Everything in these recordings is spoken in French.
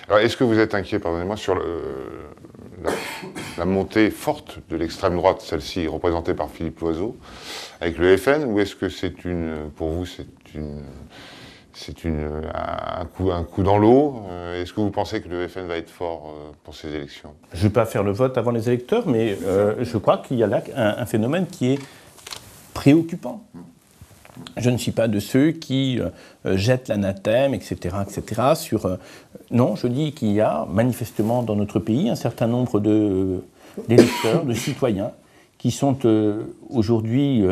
Alors, est-ce que vous êtes inquiet, pardonnez-moi, sur la montée forte de l'extrême droite, celle-ci représentée par Philippe Loiseau, avec le FN, ou est-ce que pour vous, c'est un coup dans l'eau? Est-ce que vous pensez que le FN va être fort pour ces élections? Je ne vais pas faire le vote avant les électeurs, mais je crois qu'il y a là un phénomène qui est préoccupant. Je ne suis pas de ceux qui jettent l'anathème, etc., etc. Non, je dis qu'il y a manifestement dans notre pays un certain nombre d'électeurs, de citoyens, qui sont aujourd'hui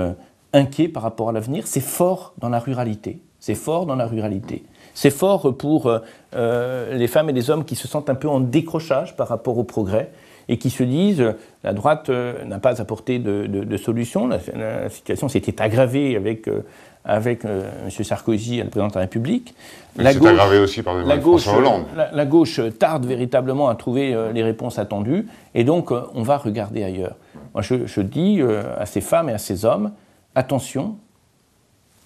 inquiets par rapport à l'avenir. C'est fort dans la ruralité. C'est fort dans la ruralité. C'est fort pour les femmes et les hommes qui se sentent un peu en décrochage par rapport au progrès et qui se disent la droite n'a pas apporté de solution. La situation s'était aggravée avec M. Sarkozy, le président de la République. C'est aggravé aussi par François Hollande. La gauche tarde véritablement à trouver les réponses attendues et donc on va regarder ailleurs. Moi, je dis à ces femmes et à ces hommes, attention,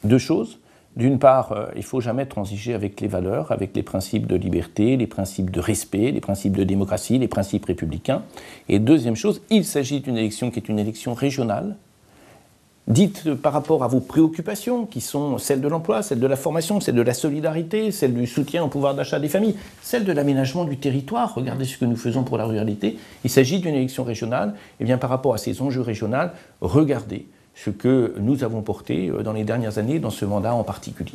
deux choses. D'une part, il ne faut jamais transiger avec les valeurs, avec les principes de liberté, les principes de respect, les principes de démocratie, les principes républicains. Et deuxième chose, il s'agit d'une élection qui est une élection régionale, dite par rapport à vos préoccupations, qui sont celles de l'emploi, celles de la formation, celles de la solidarité, celles du soutien au pouvoir d'achat des familles, celles de l'aménagement du territoire. Regardez ce que nous faisons pour la ruralité. Il s'agit d'une élection régionale. Et bien par rapport à ces enjeux régionaux, regardez ce que nous avons porté dans les dernières années, dans ce mandat en particulier.